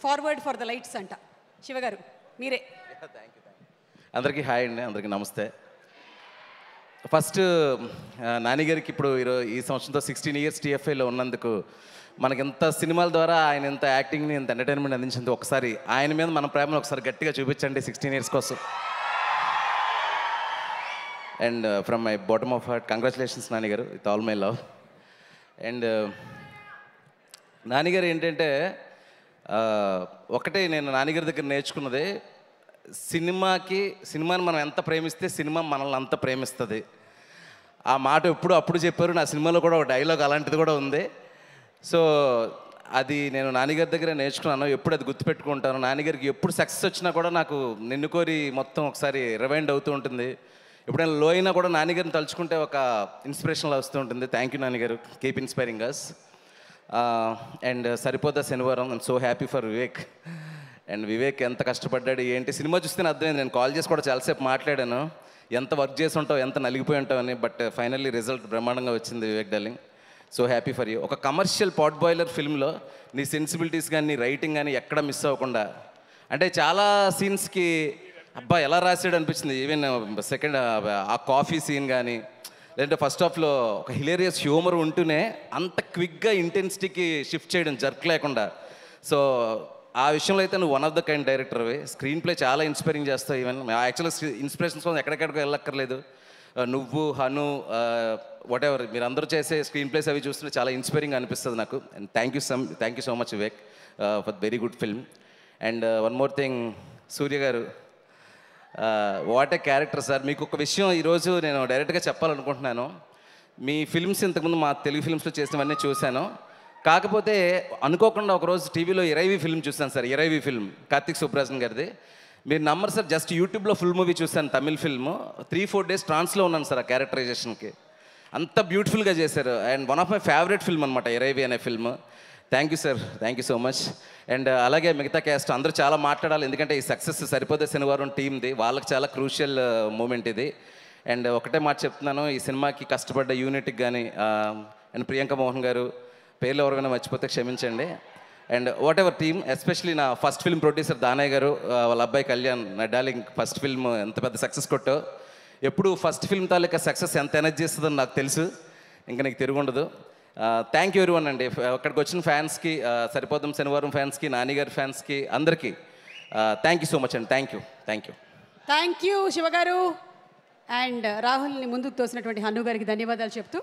Forward for the lights అంట. శివగారు మీరే. అందరికీ హాయ్ అండి, అందరికీ నమస్తే. ఫస్ట్ నాని గారికి ఇప్పుడు ఈ సంవత్సరంతో 16 years TFIలో ఉన్నందుకు, మనకి ఎంత సినిమాల ద్వారా ఆయన ఎంత యాక్టింగ్ని ఎంత ఎంటర్టైన్మెంట్ అందించింది, ఒకసారి ఆయన మీద మన ప్రేమను ఒకసారి గట్టిగా చూపించండి 16 years కోసం. And from my bottom of heart congratulations Nani గారు, with all my love. And నానిగారు ఏంటంటే, ఒకటే నేను నానిగారి దగ్గర నేర్చుకున్నది, సినిమాని మనం ఎంత ప్రేమిస్తే సినిమా మనల్ని అంత ప్రేమిస్తుంది. ఆ మాట అప్పుడు చెప్పారు. నా సినిమాలో కూడా ఒక డైలాగ్ అలాంటిది కూడా ఉంది. సో అది నేను నానిగారి దగ్గర నేర్చుకున్నాను. ఎప్పుడు అది గుర్తుపెట్టుకుంటాను. నానిగారికి ఎప్పుడు సక్సెస్ వచ్చినా కూడా నాకు నిన్ను కోరి మొత్తం ఒకసారి రివైండ్ అవుతూ ఉంటుంది. ఎప్పుడైనా లో అయినా కూడా నానిగారిని తలుచుకుంటే ఒక ఇన్స్పిరేషన్లో వస్తూ ఉంటుంది. థ్యాంక్ యూ నానిగారు, keep inspiring us. And Saripodhaa Sanivaaram, I'm so happy for Vivek. And Vivek ఎంత కష్టపడ్డాడు ఏంటి, సినిమా చూస్తేనే అర్థమైంది. నేను కాల్ చేసి కూడా చాలాసేపు మాట్లాడాను, ఎంత వర్క్ చేసి ఉంటావు, ఎంత నలిగిపోయి ఉంటావు అని. బట్ ఫైనల్లీ రిజల్ట్ బ్రహ్మాండంగా వచ్చింది Vivek darling. So happy for you. ఒక కమర్షియల్ పాట్ బాయిలర్ ఫిల్మ్లో నీ సెన్సిబిలిటీస్ కానీ నీ రైటింగ్ కానీ ఎక్కడ మిస్ అవ్వకుండా, అంటే చాలా సీన్స్కి అబ్బా ఎలా రాసాడు అనిపించింది. ఈవెన్ సెకండ్ ఆ కాఫీ సీన్ కానీ, లేదంటే ఫస్ట్ హాఫ్లో ఒక హిలేరియస్ హ్యూమర్ ఉంటూనే అంత క్విక్గా ఇంటెన్సిటీకి షిఫ్ట్ చేయడం జర్క్ లేకుండా. సో ఆ విషయంలో అయితే నువ్వు వన్ ఆఫ్ ద కైండ్ డైరెక్టర్వి. స్క్రీన్ ప్లే చాలా ఇన్స్పైరింగ్ చేస్తావు. ఈవెన్ యాక్చువల్గా ఇన్స్పిరేషన్స్ కోసం ఎక్కడెక్కడికి వెళ్ళక్కర్లేదు. నువ్వు హను వాట్ ఎవర్ మీరందరూ చేసే స్క్రీన్ ప్లేస్ అవి చూస్తుంటే చాలా ఇన్స్పైరింగ్ అనిపిస్తుంది నాకు. And thank you so much Vivek for very good film. And one more thing, Surya గారు, వాట్ ఏ క్యారెక్టర్ సార్. మీకు ఒక విషయం ఈరోజు నేను డైరెక్ట్గా చెప్పాలనుకుంటున్నాను. మీ ఫిల్మ్స్ ఇంతకుముందు మా తెలుగు ఫిల్మ్స్లో చేసినవన్నీ చూశాను. కాకపోతే అనుకోకుండా ఒకరోజు టీవీలో ఇరైవి ఫిల్మ్ చూశాను సార్. ఇరైవి ఫిల్మ్ కార్తిక్ సుబ్రాజన్ గారిది. మీరు నమ్మరు సార్, జస్ట్ యూట్యూబ్లో ఫుల్ మూవీ చూశాను, తమిళ్ ఫిల్మ్. 3-4 days ట్రాన్స్లో ఉన్నాను సార్ ఆ క్యారెక్టరైజేషన్కి. అంత బ్యూటిఫుల్గా చేశారు. And one of my favourite film అనమాట ఇరైవి అనే film. Thank you sir, thank you so much. And అలాగే మిగతా క్యాస్ట్ అందరూ చాలా మాట్లాడాలి, ఎందుకంటే ఈ సక్సెస్ సరిపోతే శనివారం టీమ్ది, వాళ్ళకి చాలా క్రూషియల్ మూమెంట్ ఇది. అండ్ ఒకటే మాట చెప్తున్నాను, ఈ సినిమాకి కష్టపడ్డ యూనిట్కి కానీ, అండ్ ప్రియాంక మోహన్ గారు, పేర్లు ఎవరికైనా మర్చిపోతే క్షమించండి. And what ever team, especially నా ఫస్ట్ ఫిల్మ్ ప్రొడ్యూసర్ దానయ్య గారు, వాళ్ళ అబ్బాయి కళ్యాణ్, నా డార్లింగ్ ఫస్ట్ ఫిల్మ్ ఎంత పెద్ద సక్సెస్ కొట్టో. ఎప్పుడు ఫస్ట్ ఫిల్మ్ తాలూకా సక్సెస్ ఎంత ఎనర్జీ ఇస్తుందని నాకు తెలుసు, ఇంకా నీకు తిరుగుండదు. థ్యాంక్ యూ ఎవరీవన్ అండి. అక్కడికి వచ్చిన ఫ్యాన్స్కి, సరిపోదాం శనివారం ఫ్యాన్స్కి, నానిగారి ఫ్యాన్స్కి, అందరికీ థ్యాంక్ యూ సో మచ్ అండి. థ్యాంక్ యూ శివగారు. అండ్ రాహుల్ని ముందుకు తోసినటువంటి హను గారికి ధన్యవాదాలు చెప్తూ